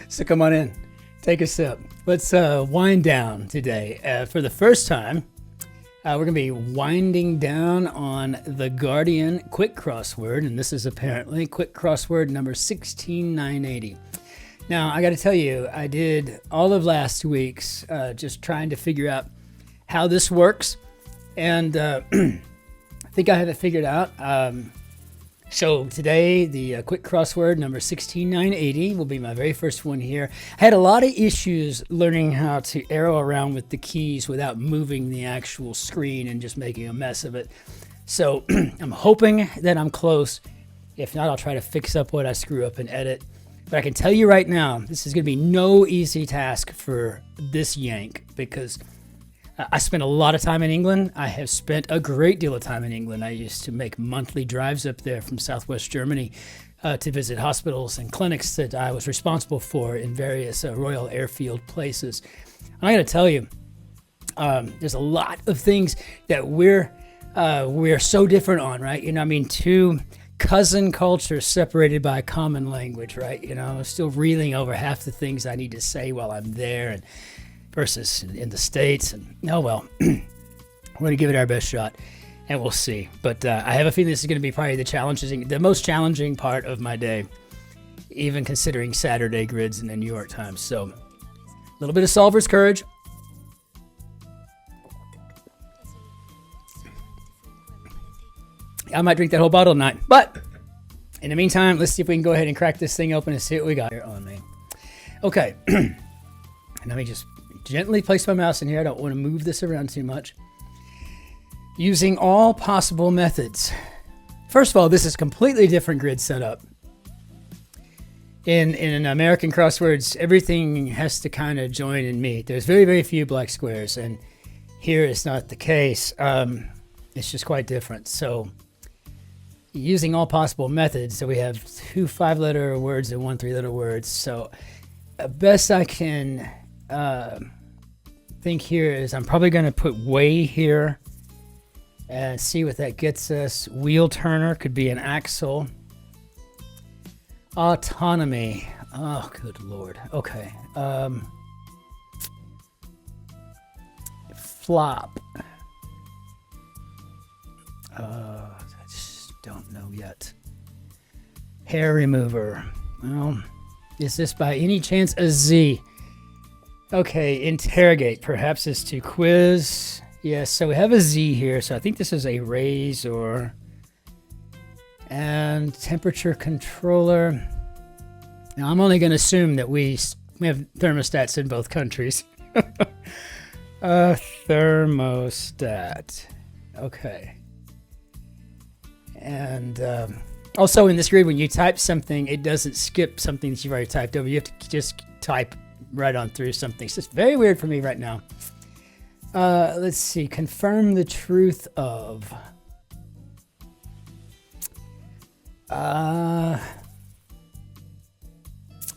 So come on in, take a sip. Let's wind down today. For the first time, we're going to be winding down on the Guardian Quick Crossword, and this is apparently Quick Crossword number 16980. Now, I got to tell you, I did all of last week's just trying to figure out how this works, and I think I have it figured out. So today, the Quick Crossword number 16980 will be my very first one here. I had a lot of issues learning how to arrow around with the keys without moving the actual screen and just making a mess of it. So I'm hoping that I'm close. If not, I'll try to fix up what I screw up and edit. But I can tell you right now, this is going to be no easy task for this Yank because I spent a lot of time in England. I have spent a great deal of time in England. I used to make monthly drives up there from Southwest Germany to visit hospitals and clinics that I was responsible for in various Royal Airfield places. I'm going to tell you, there's a lot of things that we're so different on, right? You know, I mean, two cousin cultures separated by a common language, right? You know, I'm still reeling over half the things I need to say while I'm there and versus in the States. And oh well, we're going to give it our best shot and we'll see. But I have a feeling this is going to be probably the most challenging part of my day, even considering Saturday grids in the New York Times. So a little bit of solver's courage. I might drink that whole bottle tonight, but in the meantime, let's see if we can go ahead and crack this thing open and see what we got here on me. Okay. Let me just gently place my mouse in here. I don't want to move this around too much. Using all possible methods. First of all, this is completely different grid setup. In American crosswords, everything has to kind of join and meet. There's very, very few black squares, and here it's not the case. It's just quite different. So using all possible methods, so we have 2 5-letter words and 1 3-letter words. So best I can think here is I'm probably going to put way here and see what that gets us. Wheel turner could be an axle. Autonomy. Oh, good Lord. Okay. Flop. I just don't know yet. Hair remover. Well, is this by any chance a Z? Okay, interrogate. Perhaps it's to quiz. Yes, so we have a Z here. So I think this is a raise or... And temperature controller. Now I'm only going to assume that we have thermostats in both countries. Thermostat. Okay. And also in this grid, when you type something, it doesn't skip something that you've already typed over. You have to just type right on through something. So it's very weird for me right now. Let's see. Confirm the truth of.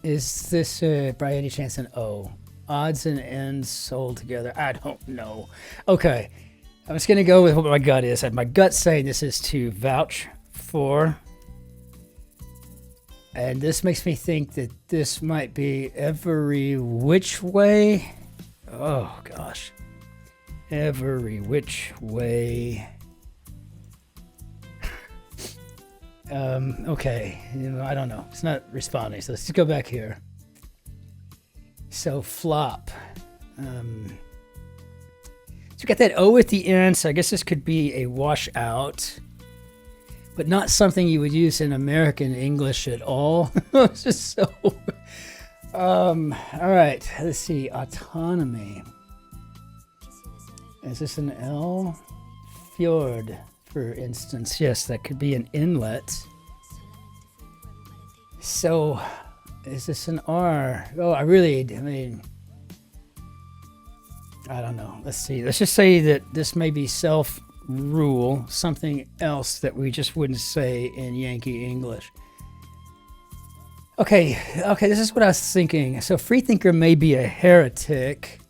Is this by any chance an O? Odds and ends sold together. I don't know. Okay. I'm just going to go with what my gut is. My gut's saying this is to vouch for. And this makes me think that this might be every which way. Oh, gosh. Every which way. Okay. I don't know. It's not responding. So let's just go back here. So flop. So we got that O at the end. So I guess this could be a washout. But not something you would use in American English at all. It's just so... all right, let's see. Autonomy. Is this an L? Fjord, for instance. Yes, that could be an inlet. So, is this an R? Oh, I mean... I don't know. Let's see. Let's just say that this may be self-rule, something else that we just wouldn't say in Yankee English. Okay, this is what I was thinking. So freethinker may be a heretic,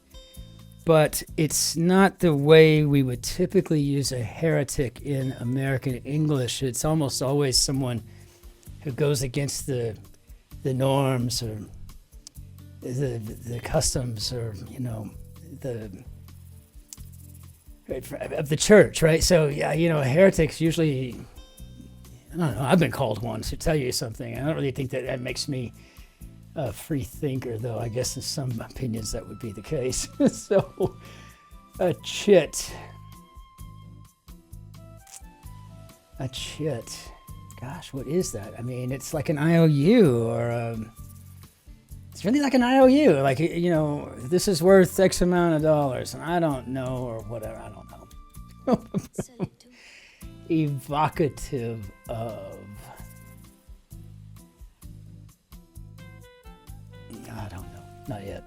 but it's not the way we would typically use a heretic in American English. It's almost always someone who goes against the the norms or the customs or, you know, the of the church, right? So yeah, you know, heretics usually, I don't know, I've been called one to tell you something. I don't really think that makes me a free thinker, though. I guess in some opinions that would be the case. So a chit. Gosh, what is that? I mean, it's like an IOU or it's really like an IOU. Like, you know, this is worth X amount of dollars, and I don't know, or whatever. I don't know. Evocative of. I don't know. Not yet.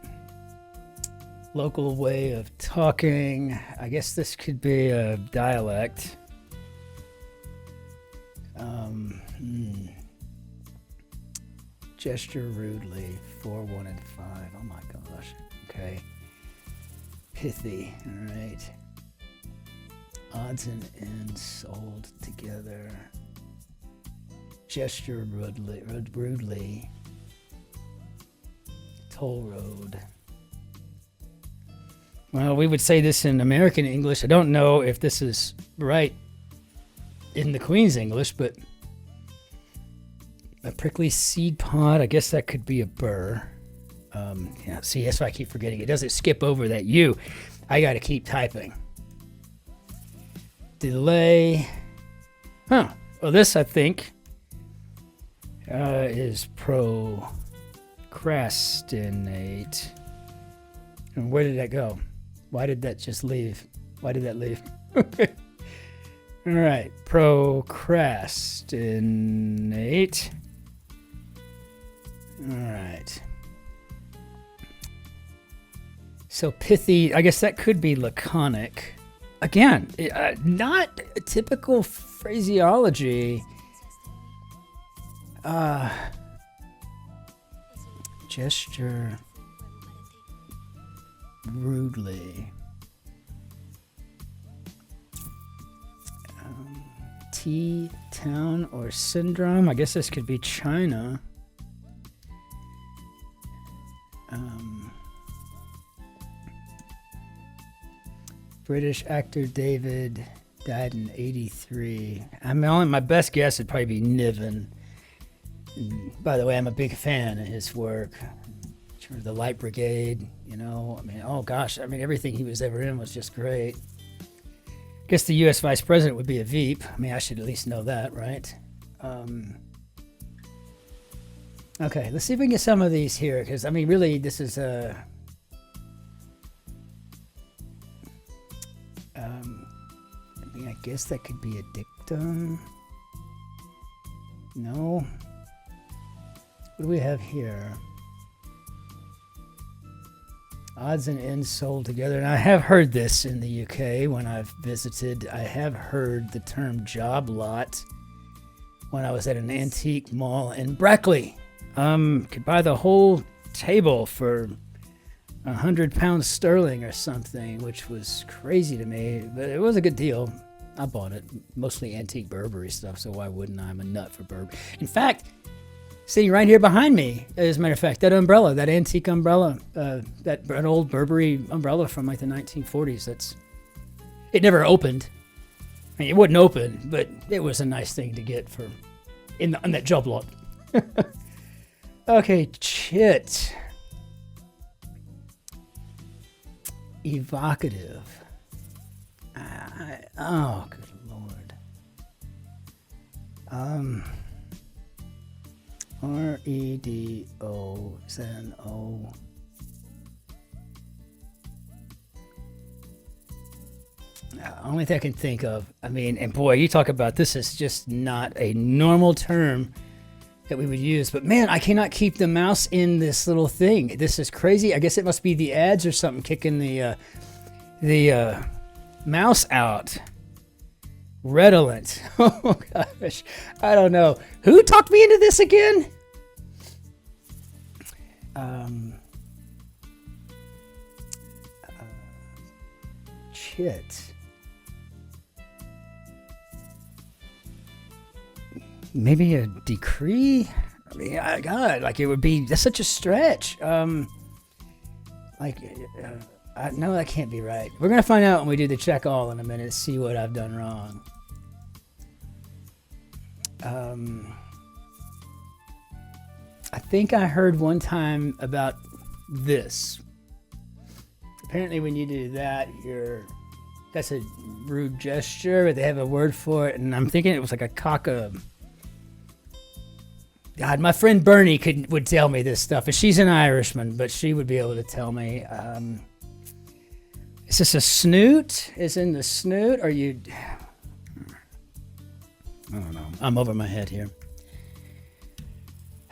Local way of talking. I guess this could be a dialect. Gesture rudely. 4, 1, and 5. Oh my gosh. Okay. Pithy. All right. Odds and ends sold together. Gesture rudely. Toll road. Well, we would say this in American English. I don't know if this is right in the Queen's English, but a prickly seed pod, I guess that could be a burr. Yeah, see, that's why I keep forgetting. It doesn't skip over that U. I got to keep typing. Delay. Huh. Well, this, I think, is procrastinate. And where did that go? Why did that just leave? Why did that leave? Okay. All right. Procrastinate. All right. So pithy, I guess that could be laconic. Again, not a typical phraseology. Gesture rudely. Town or syndrome. I guess this could be China. British actor David died in 83. My best guess would probably be Niven. And by the way, I'm a big fan of his work. The Light Brigade, you know, I mean, oh gosh, I mean, everything he was ever in was just great. I guess the U.S. Vice President would be a Veep. I mean, I should at least know that, right? Okay, let's see if we can get some of these here, because, I mean, really, this is a... I mean, I guess that could be a dictum. No. What do we have here? Odds and ends sold together. And I have heard this in the UK when I've visited. I have heard the term job lot when I was at an antique mall in Brackley. Could buy the whole table for £100 sterling or something, which was crazy to me, but it was a good deal. I bought it. Mostly antique Burberry stuff, so why wouldn't I? I'm a nut for Burberry. In fact, sitting right here behind me, as a matter of fact, that umbrella, that antique umbrella, an old Burberry umbrella from like the 1940s. It never opened. I mean, it wouldn't open, but it was a nice thing to get for on that job lot. Okay, chit. Evocative. Oh, good Lord. R-E-D-O-Z-N-O. Only thing I can think of. I mean, and boy, you talk about this is just not a normal term that we would use. But man, I cannot keep the mouse in this little thing. This is crazy. I guess it must be the ads or something kicking the mouse out. Redolent. Oh gosh, I don't know. Who talked me into this again? Chit. Maybe a decree mean, God, like it would be, that's such a stretch. No, that can't be right. We're going to find out when we do the check all in a minute, see what I've done wrong. I think I heard one time about this. Apparently when you do that, that's a rude gesture, but they have a word for it, and I'm thinking it was like a cock of... God, my friend Bernie would tell me this stuff, and she's an Irishman, but she would be able to tell me. Is this a snoot? Is in the snoot? Or you... I don't know. I'm over my head here.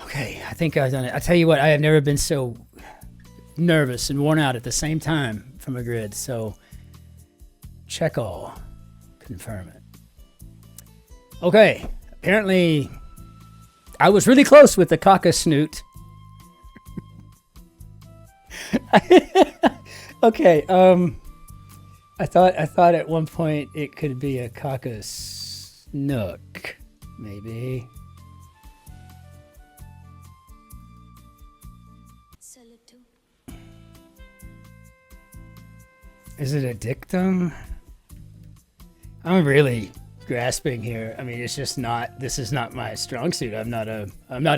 Okay, I think I've done it. I tell you what, I have never been so nervous and worn out at the same time from a grid. So, check all, confirm it. Okay, apparently I was really close with the cock-a-snoot. Okay, I thought at one point it could be a cock-a-snook, maybe. Is it a dictum? I'm really grasping here. I mean, it's just not, this is not my strong suit. I'm not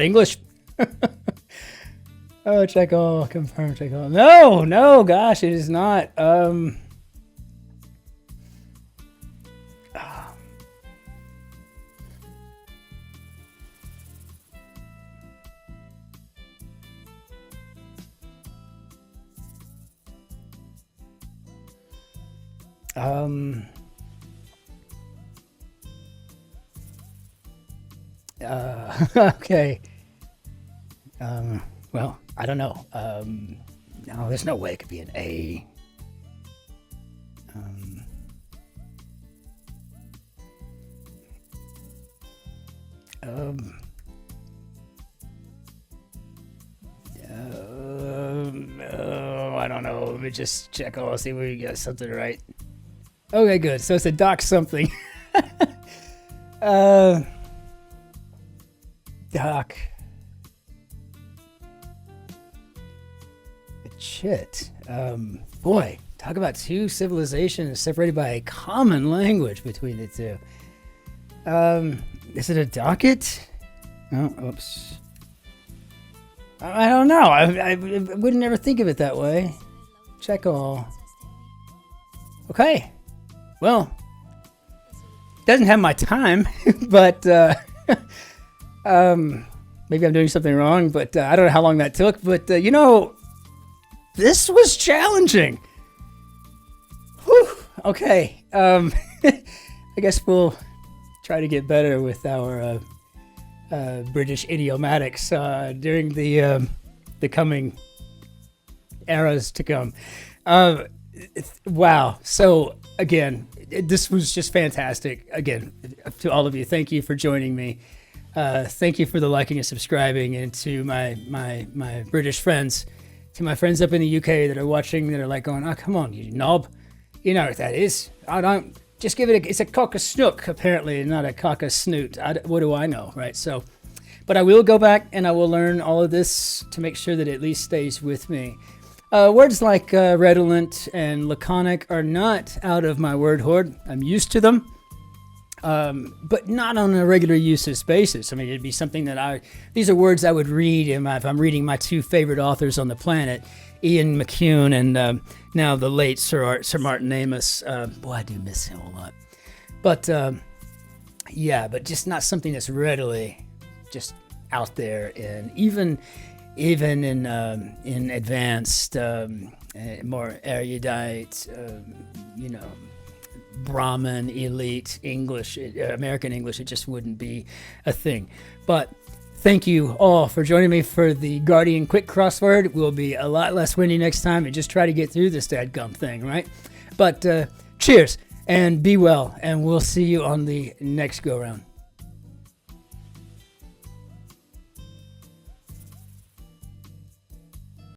English. Oh, check all, confirm, check all. No, gosh, it is not. Okay. Well, I don't know. No, there's no way it could be an A. I don't know. Let me just check. Oh, see if we got something right. Okay, good. So it's a doc something. Doc. Shit. Boy, talk about two civilizations separated by a common language between the two. Is it a docket? Oh, oops. I don't know. I wouldn't ever think of it that way. Check all. Okay. Well, doesn't have my time, but maybe I'm doing something wrong, but I don't know how long that took, but you know, this was challenging. Whew. Okay. I guess we'll try to get better with our British idiomatics during the coming eras to come. Wow. So again, this was just fantastic. Again, to all of you, thank you for joining me. Thank you for the liking and subscribing, and to my British friends, to my friends up in the UK that are watching, that are like going, oh, come on, you knob. You know what that is. I don't, just give it it's a cock-a-snook, apparently, not a cock-a-snoot. What do I know, right? So, but I will go back and I will learn all of this to make sure that it at least stays with me. Words like redolent and laconic are not out of my word hoard. I'm used to them, but not on a regular usage basis. I mean, it'd be something that these are words I would read if I'm reading my two favorite authors on the planet, Ian McEwan and now the late Sir Martin Amis. Boy, I do miss him a lot. But yeah, but just not something that's readily just out there, and even in advanced, more erudite, Brahmin, elite English, American English, it just wouldn't be a thing. But thank you all for joining me for the Guardian Quick Crossword. We'll be a lot less windy next time and just try to get through this dadgum thing, right? But cheers and be well, and we'll see you on the next go-round.